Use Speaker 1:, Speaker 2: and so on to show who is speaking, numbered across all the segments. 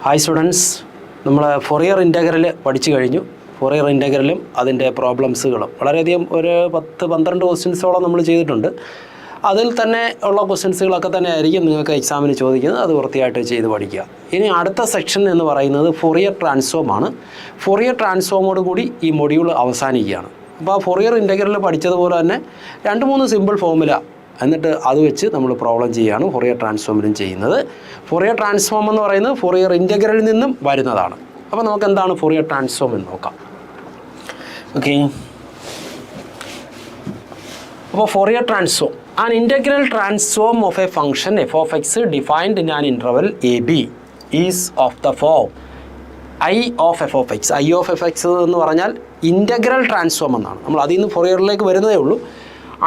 Speaker 1: Hi students, നമ്മൾ Fourier integral പഠിച്ചു കഴിഞ്ഞു. ഫൊറിയർ ഇൻ്റഗ്രലും അതിൻ്റെ പ്രോബ്ലംസുകളും വളരെയധികം ഒരു 10-12 ക്വസ്റ്റ്യൻസോളം നമ്മൾ ചെയ്തിട്ടുണ്ട്. അതിൽ തന്നെ ഉള്ള ക്വസ്റ്റ്യൻസുകളൊക്കെ തന്നെ ആയിരിക്കും നിങ്ങൾക്ക് എക്സാമിന് ചോദിക്കുന്നത്. അത് വൃത്തിയായിട്ട് ചെയ്ത് പഠിക്കുക. ഇനി അടുത്ത സെക്ഷൻ എന്ന് പറയുന്നത് ഫൊറിയർ ട്രാൻസ്ഫോം ആണ്. ഫൊറിയർ ട്രാൻസ്ഫോമോട് കൂടി ഈ മൊഡ്യൂൾ അവസാനിക്കുകയാണ്. അപ്പോൾ ആ ഫൊറിയർ ഇൻ്റഗ്രൽ പഠിച്ചതുപോലെ തന്നെ 2-3 സിമ്പിൾ ഫോർമുല എന്നിട്ട് അത് വെച്ച് നമ്മൾ പ്രോബ്ലം ചെയ്യുകയാണ് ഫൊറിയർ ട്രാൻസ്ഫോമിലും ചെയ്യുന്നത്. ഫൊറിയർ ട്രാൻസ്ഫോം എന്ന് പറയുന്നത് ഫൊറിയർ ഇൻ്റഗ്രലിൽ നിന്നും വരുന്നതാണ്. അപ്പോൾ നമുക്ക് എന്താണ് ഫൊറിയർ ട്രാൻസ്ഫോം എന്ന് നോക്കാം. ഓക്കെ, അപ്പോൾ Fourier transform, an integral transform of a function f of x defined in an interval a b is of the form I of f of x. I of f x എന്ന് പറഞ്ഞാൽ integral transform എന്നാണ്. നമ്മൾ അതിൽ നിന്ന് ഫൊറിയറിലേക്ക് വരുന്നതേ ഉള്ളൂ.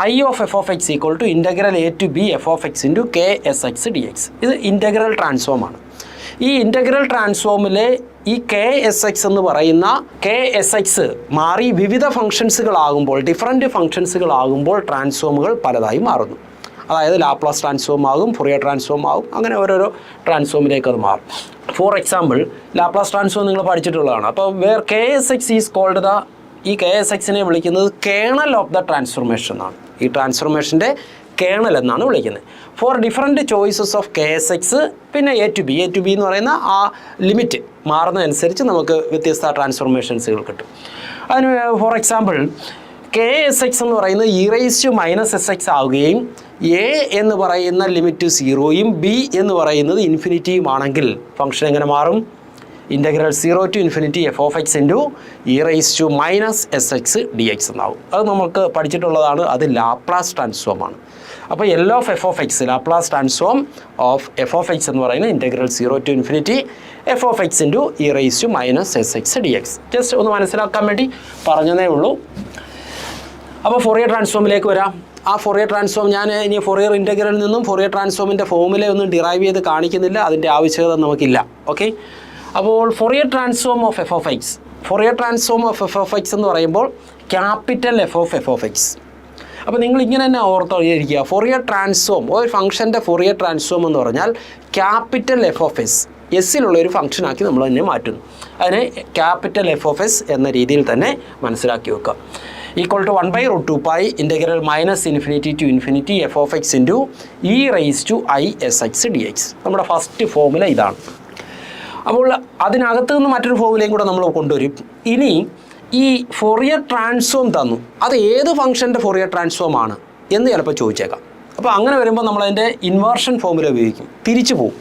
Speaker 1: I of f of x equal to integral a to b f of x into k s x dx. ഇത് integral transform ആണ്. ഈ ഇൻ്റഗ്രൽ ട്രാൻസ്ഫോമിലെ ഈ കെ എസ് എക്സ് എന്ന് പറയുന്ന കെ എസ് എക്സ് മാറി വിവിധ ഫംഗ്ഷൻസുകളാകുമ്പോൾ, ഡിഫറൻറ്റ് ഫംഗ്ഷൻസുകളാകുമ്പോൾ ട്രാൻസ്ഫോമുകൾ പലതായി മാറുന്നു. അതായത് ലാപ്ലാസ് ട്രാൻസ്ഫോം ആകും, ഫൊറിയർ ട്രാൻസ്ഫോം ആകും, അങ്ങനെ ഓരോരോ ട്രാൻസ്ഫോമിലേക്ക് അത് മാറും. ഫോർ എക്സാമ്പിൾ, ലാപ്ലാസ് ട്രാൻസ്ഫോം നിങ്ങൾ പഠിച്ചിട്ടുള്ളതാണ്. അപ്പോൾ where K S X is called the, ഈ കെ എസ് എക്സിനെ വിളിക്കുന്നത് കേണൽ ഓഫ് ദ ട്രാൻസ്ഫോർമേഷൻ എന്നാണ്. ഈ ട്രാൻസ്ഫോർമേഷൻ്റെ കേണൽ എന്നാണ് വിളിക്കുന്നത്. For different choices of K S X, പിന്നെ എ ടു ബി എന്ന് പറയുന്ന ആ ലിമിറ്റ് മാറുന്നതനുസരിച്ച് നമുക്ക് വ്യത്യസ്ത ട്രാൻസ്ഫോർമേഷൻസുകൾ കിട്ടും. അതിന് for example, K S X എന്ന് പറയുന്നത് E raise to minus S X ആവുകയും എ എന്ന് പറയുന്ന ലിമിറ്റ് 0യും ബി എന്ന് പറയുന്നത് ഇൻഫിനിറ്റിയും ആണെങ്കിൽ ഫംഗ്ഷൻ എങ്ങനെ മാറും? Integral 0 to infinity f of x into e raised to minus sx dx എന്നാവും. അത് നമുക്ക് പഠിച്ചിട്ടുള്ളതാണ്. അത് ലാപ്ലാസ് ട്രാൻസ്ഫോം ആണ്. അപ്പോൾ L of F of X, Laplace transform of F of X എന്ന് പറയുന്നത് integral 0 to infinity f of x into e raised to minus sx dx. Just ഒന്ന് മനസ്സിലാക്കാൻ വേണ്ടി പറഞ്ഞതേ ഉള്ളൂ. അപ്പോൾ ഫൊറിയർ ട്രാൻസ്ഫോമിലേക്ക് വരാം. ആ ഫൊറിയർ ട്രാൻസ്ഫോം ഞാൻ ഇനി ഫൊറിയർ ഇൻ്റഗ്രലിൽ നിന്നും ഫൊറിയർ ട്രാൻസ്ഫോമിൻ്റെ ഫോമുല ഒന്നും ഡിറൈവ് ചെയ്ത് കാണിക്കുന്നില്ല. അതിൻ്റെ ആവശ്യകത നമുക്കില്ല. ഓക്കെ, അപ്പോൾ Fourier transform of F of X, Fourier transform of F of X എന്ന് പറയുമ്പോൾ ക്യാപിറ്റൽ എഫ് ഓഫ് എക്സ്. അപ്പോൾ നിങ്ങൾ ഇങ്ങനെ തന്നെ ഓർത്തിരിക്കുക, ഫൊറിയർ ട്രാൻസ്ഫോം, ഒരു ഫംഗ്ഷൻ്റെ ഫൊറിയർ ട്രാൻസ്ഫോം എന്ന് പറഞ്ഞാൽ ക്യാപിറ്റൽ എഫ് ഓഫ് എസ്, എസ്സിലുള്ള ഒരു ഫംഗ്ഷനാക്കി നമ്മൾ തന്നെ മാറ്റുന്നു. അതിനെ ക്യാപിറ്റൽ എഫ് ഓഫ് എസ് എന്ന രീതിയിൽ തന്നെ മനസ്സിലാക്കി വെക്കുക. Equal to 1/√2 pi integral -∞ to ∞ F of X into E raise to I S X D X. നമ്മുടെ ഫസ്റ്റ് ഫോമുല ഇതാണ്. അപ്പോൾ അതിനകത്ത് നിന്ന് മറ്റൊരു ഫോമുലയും കൂടെ നമ്മൾ കൊണ്ടുവരും. ഇനി ഈ ഫൊറിയർ ട്രാൻസ്ഫോം തന്നു, അത് ഏത് ഫംഗ്ഷൻ്റെ ഫൊറിയർ ട്രാൻസ്ഫോം ആണ് എന്ന് ചിലപ്പോൾ ചോദിച്ചേക്കാം. അപ്പോൾ അങ്ങനെ വരുമ്പോൾ നമ്മളതിൻ്റെ ഇൻവേർഷൻ ഫോമുല ഉപയോഗിക്കും, തിരിച്ചു പോകും.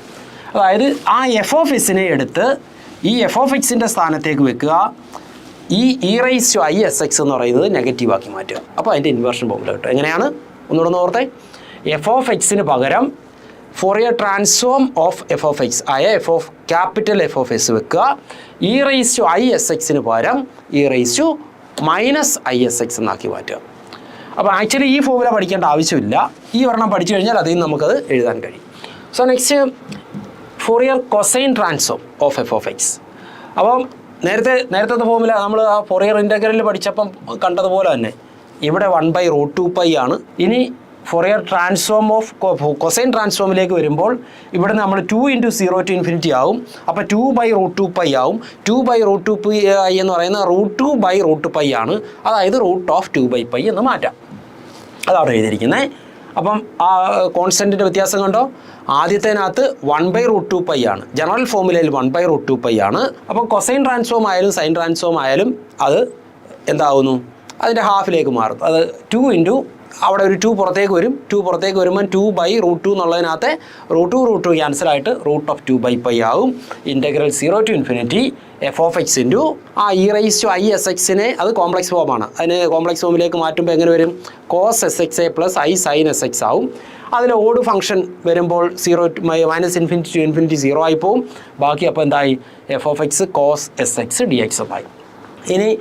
Speaker 1: അതായത് ആ എഫ് ഓഫ് എസിനെ എടുത്ത് ഈ എഫ് ഓഫ് എക്സിൻ്റെ സ്ഥാനത്തേക്ക് വെക്കുക, ഈ e raise to I S X എന്ന് പറയുന്നത് നെഗറ്റീവ് ആക്കി മാറ്റുക. അപ്പോൾ അതിൻ്റെ ഇൻവേർഷൻ ഫോമുല കിട്ടും. എങ്ങനെയാണ് ഒന്നുകൂടെ ഓർത്തേ, എഫ് ഓഫ് എക്സിന് പകരം Fourier transform of F of X ആയ F of capital F of S വെക്കുക, E raise to I S എക്സിന് പകരം E raise to minus I S X എന്നാക്കി മാറ്റുക. അപ്പോൾ ആക്ച്വലി ഈ ഫോമുല പഠിക്കേണ്ട ആവശ്യമില്ല. ഈ ഒരെണ്ണം പഠിച്ചു കഴിഞ്ഞാൽ അതിൽ നിന്ന് നമുക്കത് എഴുതാൻ കഴിയും. So next, Fourier cosine transform of F of X. അപ്പം നേരത്തെ ഫോമുല നമ്മൾ ആ ഫൊറിയർ ഇൻ്റഗ്രലിൽ പഠിച്ചപ്പം കണ്ടതുപോലെ തന്നെ ഇവിടെ 1/√2 പൈ ആണ്. ഇനി ഫൊറിയർ ട്രാൻസ്ഫോം ഓഫ് കൊസൈൻ ട്രാൻസ്ഫോമിലേക്ക് വരുമ്പോൾ ഇവിടെ നമ്മൾ 2 × 0 to infinity ആവും. അപ്പോൾ 2/√2 പൈ ആവും. 2/√2 പൈ എന്ന് പറയുന്നത് √2/√2 പൈ ആണ്. അതായത് √2/π എന്ന് മാറ്റാം. അതവിടെ എഴുതിയിരിക്കുന്നത്. അപ്പം ആ കോൺസ്റ്റൻറ്റിൻ്റെ വ്യത്യാസം കണ്ടോ? ആദ്യത്തേനകത്ത് 1/√2 പൈ ആണ്, ജനറൽ ഫോമുലയിൽ 1/√2 പൈ ആണ്. അപ്പം കൊസൈൻ ട്രാൻസ്ഫോം ആയാലും സൈൻ ട്രാൻസ്ഫോം ആയാലും അത് എന്താവുന്നു? അതിൻ്റെ ഹാഫിലേക്ക് മാറും. അത് 2 × അവിടെ ഒരു 2 പുറത്തേക്ക് വരും. 2 പുറത്തേക്ക് വരുമ്പോൾ 2/√2 എന്നുള്ളതിനകത്ത് √2 ക്യാൻസലായിട്ട് √2/π ആവും. Integral 0 to infinity F of X into ആ E raise to I S എക്സിനെ, അത് കോംപ്ലക്സ് ഫോമാണ്, അതിന് കോംപ്ലക്സ് ഫോമിലേക്ക് മാറ്റുമ്പോൾ എങ്ങനെ വരും? Cos S X a plus I sine S X ആവും. അതിൽ ഓഡ് ഫംഗ്ഷൻ വരുമ്പോൾ -∞ to infinity 0 ആയി പോവും. ബാക്കി അപ്പോൾ എന്തായി? F of X cos S X D x എന്നായി. ഇനി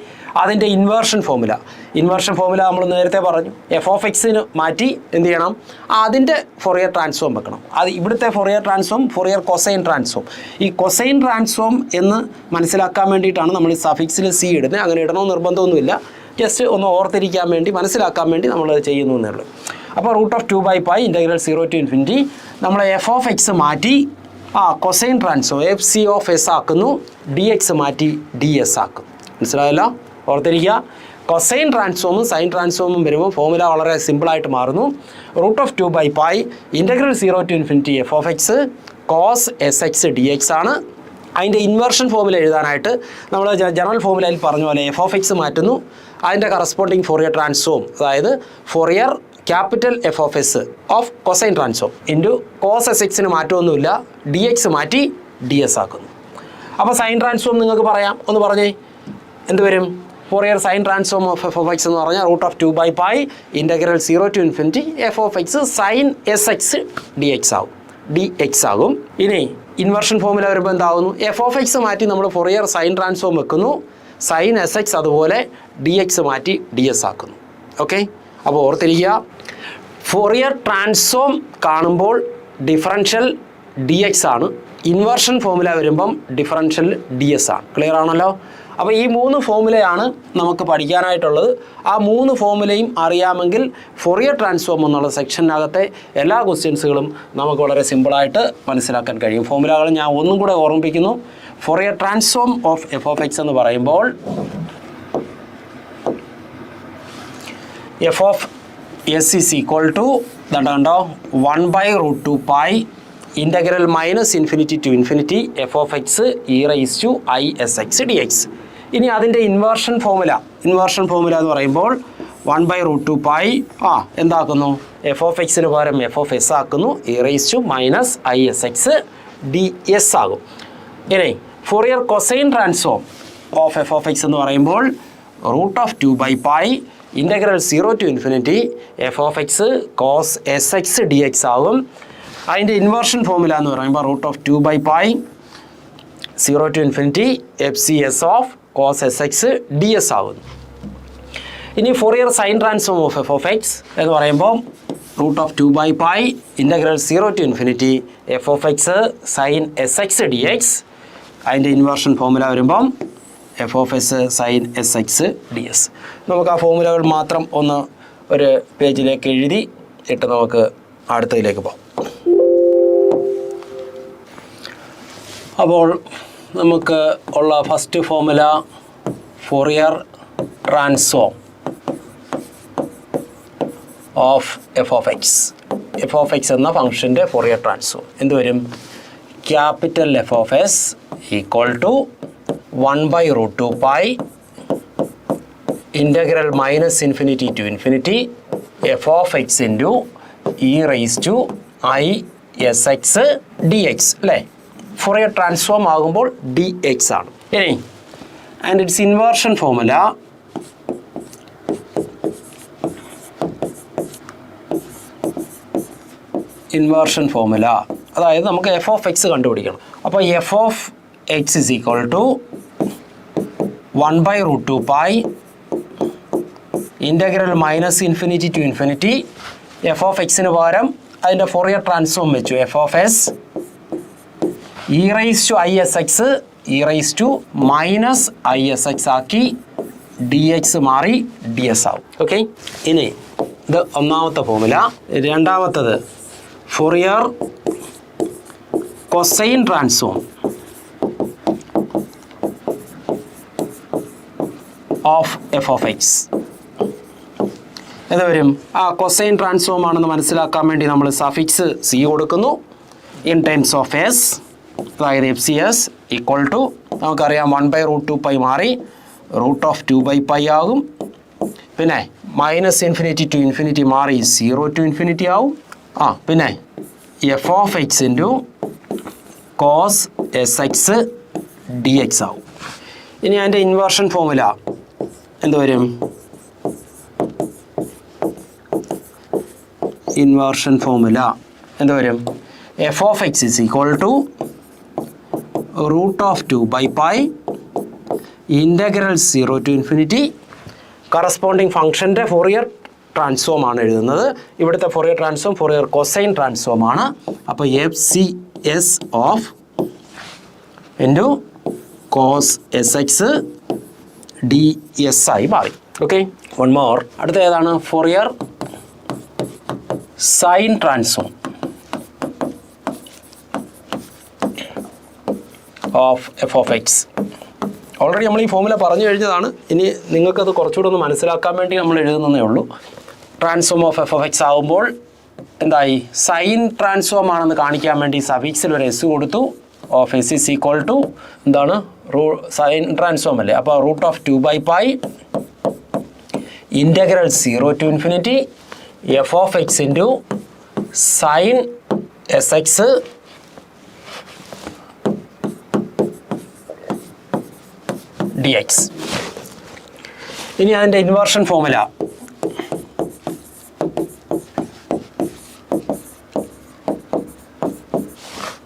Speaker 1: അതിൻ്റെ ഇൻവേർഷൻ ഫോമുല നമ്മൾ നേരത്തെ പറഞ്ഞു. എഫ് ഓഫ് എക്സിന് മാറ്റി എന്ത് ചെയ്യണം? അതിൻ്റെ ഫൊറിയർ ട്രാൻസ്ഫോം വെക്കണം. അത് ഇവിടുത്തെ Fourier transform Fourier cosine transform. ഈ കൊസൈൻ ട്രാൻസ്ഫോം എന്ന് മനസ്സിലാക്കാൻ വേണ്ടിയിട്ടാണ് നമ്മൾ ഈ സഫിക്സിൽ സി ഇടുന്നത്. അങ്ങനെ ഇടണമെന്ന് നിർബന്ധമൊന്നുമില്ല. ജസ്റ്റ് ഒന്ന് ഓർത്തിരിക്കാൻ വേണ്ടി, മനസ്സിലാക്കാൻ വേണ്ടി നമ്മൾ ചെയ്യുന്നു എന്നേ ഉള്ളൂ. അപ്പോൾ √2/π ഇൻ്റഗ്രൽ 0 to infinity നമ്മൾ എഫ് ഓഫ് എക്സ് മാറ്റി cosine transform F C of S ആക്കുന്നു, ഡി എക്സ് മാറ്റി ഡി എസ് ആക്കും. മനസ്സിലായല്ലോ? ഓർത്തിരിക്കുക, കൊസൈൻ ട്രാൻസ്ഫോമും സൈൻ ട്രാൻസ്ഫോമും വരുമ്പോൾ ഫോമുല വളരെ സിമ്പിളായിട്ട് മാറുന്നു. √2/π integral 0 to ∞ F of X cos S X D X ആണ്. അതിൻ്റെ ഇൻവേർഷൻ ഫോമുല എഴുതാനായിട്ട് നമ്മൾ ജനറൽ ഫോമുലയിൽ പറഞ്ഞ പോലെ എഫ് ഓഫ് എക്സ് മാറ്റുന്നു, അതിൻ്റെ കറസ്പോണ്ടിങ് ഫോറിയർ ട്രാൻസ്ഫോം, അതായത് Fourier capital F of s of cosine transform into cos s എക്സിന് മാറ്റമൊന്നുമില്ല, ഡി എക്സ് മാറ്റി ഡി എസ് ആക്കുന്നു. അപ്പോൾ സൈൻ ട്രാൻസ്ഫോം നിങ്ങൾക്ക് പറയാം, ഒന്ന് പറഞ്ഞേ എന്ത് വരും? Fourier sine transform of F of X എന്ന് പറഞ്ഞാൽ √2/π integral 0 to ∞ F of X sine S X D X ആകും. ഇനി ഇൻവേർഷൻ ഫോമുല വരുമ്പോൾ എന്താകുന്നു? എഫ് ഓഫ് എക്സ് മാറ്റി നമ്മൾ ഫോറിയർ സൈൻ ട്രാൻസ്ഫോം വെക്കുന്നു, സൈൻ എസ് എക്സ് അതുപോലെ ഡി എക്സ് മാറ്റി ഡി എസ് ആക്കുന്നു. ഓക്കെ, അപ്പോൾ ഓർത്തിരിക്കുക, ഫോറിയർ ട്രാൻസ്ഫോം കാണുമ്പോൾ ഡിഫറൻഷ്യൽ ഡി എക്സ് ആണ്, ഇൻവേർഷൻ ഫോമുല വരുമ്പം ഡിഫറൻഷ്യൽ ഡി എസ് ആണ്. ക്ലിയർ ആണല്ലോ? അപ്പോൾ ഈ 3 ഫോമുലയാണ് നമുക്ക് പഠിക്കാനായിട്ടുള്ളത്. ആ 3 ഫോമുലയും അറിയാമെങ്കിൽ ഫോറിയർ ട്രാൻസ്ഫോം എന്നുള്ള സെക്ഷനകത്തെ എല്ലാ ക്വസ്റ്റ്യൻസുകളും നമുക്ക് വളരെ സിമ്പിളായിട്ട് മനസ്സിലാക്കാൻ കഴിയും. ഫോമുലകൾ ഞാൻ ഒന്നും കൂടെ ഓർമ്മിപ്പിക്കുന്നു. Fourier transform of F of X എന്ന് പറയുമ്പോൾ F of S is equal to കണ്ടോ 1/√2π integral -∞ to ∞ F of X e⁻ISx dx. ഇനി അതിൻ്റെ ഇൻവേർഷൻ ഫോമുല എന്ന് പറയുമ്പോൾ 1/√2π എന്താക്കുന്നു? എഫ് ഓഫ് എക്സിന് പകരം എഫ് ഓഫ് എസ് ആക്കുന്നു, e⁻−ISx ds ആകും. ഇനി Fourier cosine transform of F of X എന്ന് പറയുമ്പോൾ √2/π integral 0 to ∞ F of X cos S X D X ആകും. അതിൻ്റെ ഇൻവേർഷൻ ഫോമുല എന്ന് പറയുമ്പോൾ √2/π 0 to ∞ F C S of cos S X D S ആകുന്നു. ഇനി Fourier sine transform of F of X എന്ന് പറയുമ്പോൾ √2/π integral 0 to ∞ F of X sine S X D X. അതിൻ്റെ inversion formula വരുമ്പം F of S sine S X D S. നമുക്ക് ആ ഫോമുലകൾ മാത്രം ഒന്ന് ഒരു പേജിലേക്ക് എഴുതി ഇട്ട് നമുക്ക് അടുത്തതിലേക്ക് പോകാം. അപ്പോൾ നമുക്ക് ഉള്ള first formula Fourier transform of F of X എന്ന ഫംഗ്ഷൻ്റെ ഫോറിയർ ട്രാൻസ്ഫോം എന്ത് വരും? Capital F of S equal to 1/√2π integral -∞ to ∞ F of X into e⁻ISx dx അല്ലേ? ഫോറിയർ ട്രാൻസ്ഫോം ആകുമ്പോൾ ഡി എക്സ് ആണ്. ഇനി ആൻഡ് ഇറ്റ്സ് ഇൻവേർഷൻ ഫോമുല അതായത് നമുക്ക് എഫ് ഓഫ് എക്സ് കണ്ടുപിടിക്കണം. അപ്പോൾ F of X is equal to 1/√2π integral -∞ to ∞ F of എക്സിന് പകരം അതിൻ്റെ ഫോറിയർ ട്രാൻസ്ഫോം വെച്ചു, F of S e⁻ISx e⁻−ISx ആക്കി ഡി എക്സ് മാറി ഡി എസ് ആവും. ഓക്കെ, ഇനി ഇത് ഒന്നാമത്തെ ഫോമുല. രണ്ടാമത്തത് Fourier cosine transform of F of X ഇത് വരും. കൊസൈൻ ട്രാൻസ്ഫോം ആണെന്ന് മനസ്സിലാക്കാൻ വേണ്ടി നമ്മൾ സഫിക്സ് സി കൊടുക്കുന്നു. ഇൻ ടേംസ് ഓഫ് എസ് അതായത് F C S equal to നമുക്കറിയാം 1/√2π മാറി √2/π ആകും. പിന്നെ -∞ to ∞ മാറി 0 to ∞ ആവും. പിന്നെ F of X into cos S X D X ആവും. ഇനി അതിൻ്റെ ഇൻവേർഷൻ ഫോമുല എന്ത് വരും? F of X is equal to √2/π integral 0 to ∞. Corresponding ഫംഗ്ഷൻ്റെ ഫോറിയർ ട്രാൻസ്ഫോം ആണ് എഴുതുന്നത്. ഇവിടുത്തെ Fourier transform Fourier cosine transform ആണ്. അപ്പോൾ F C S of into cos S X D S ആയി മാറി. Okay, one more. അടുത്ത ഏതാണ്? Fourier sine transform of F of X. Already നമ്മൾ ഈ ഫോമുല പറഞ്ഞു കഴിഞ്ഞതാണ്. ഇനി നിങ്ങൾക്കത് കുറച്ചുകൂടെ ഒന്ന് മനസ്സിലാക്കാൻ വേണ്ടി നമ്മൾ എഴുതുന്നതേ ഉള്ളൂ. Transform of F of X ആകുമ്പോൾ എന്തായി, സൈൻ ട്രാൻസ്ഫോം ആണെന്ന് കാണിക്കാൻ വേണ്ടി സഫിക്സിൽ ഒരു എസ് കൊടുത്തു. Of S is equal to എന്താണ്, സൈൻ ട്രാൻസ്ഫോം അല്ലേ, അപ്പോൾ root of 2/π integral 0 to ∞ F of X into sine S X D X. ഇനി അതിൻ്റെ ഇൻവേർഷൻ ഫോമുല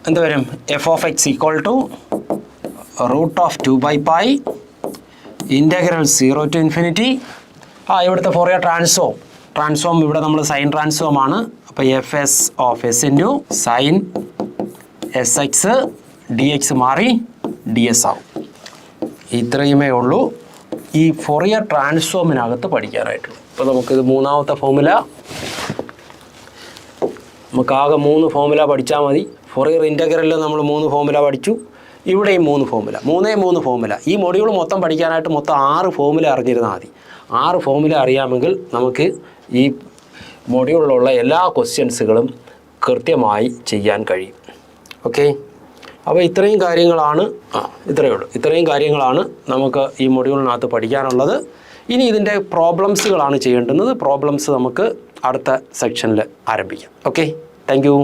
Speaker 1: എന്ത് വരും, F of X equal to root of 2/π integral 0 to ∞. ഇവിടുത്തെ Fourier transform ഇവിടെ നമ്മൾ സൈൻ ട്രാൻസ്ഫോം ആണ്. അപ്പോൾ F S of S into sine S X D X മാറി ഡി എസ് ആവും. ഇത്രയുമേ ഉള്ളൂ ഈ ഫോറിയർ ട്രാൻസ്ഫോമിനകത്ത് പഠിക്കാനായിട്ടുള്ളൂ. അപ്പോൾ നമുക്കിത് മൂന്നാമത്തെ ഫോമുല, നമുക്കാകെ 3 ഫോമുല പഠിച്ചാൽ മതി. ഫോറിയർ ഇൻ്റഗ്രലിൽ നമ്മൾ 3 ഫോമുല പഠിച്ചു, ഇവിടെയും 3 ഫോമുല, 3 ഫോമുല. ഈ മൊഡ്യൂൾ മൊത്തം പഠിക്കാനായിട്ട് മൊത്തം 6 ഫോമുല അറിഞ്ഞിരുന്നാൽ മതി. 6 ഫോമുല അറിയാമെങ്കിൽ നമുക്ക് ഈ മൊഡ്യൂളിലുള്ള എല്ലാ ക്വസ്റ്റ്യൻസുകളും കൃത്യമായി ചെയ്യാൻ കഴിയും. ഓക്കെ, അപ്പോൾ ഇത്രയും കാര്യങ്ങളാണ് ഇത്രയും കാര്യങ്ങളാണ് നമുക്ക് ഈ മൊഡ്യൂളിനകത്ത് പഠിക്കാനുള്ളത്. ഇനി ഇതിൻ്റെ പ്രോബ്ലംസുകളാണ് ചെയ്യേണ്ടുന്നത്. പ്രോബ്ലംസ് നമുക്ക് അടുത്ത സെക്ഷനിൽ ആരംഭിക്കാം. Okay, thank you.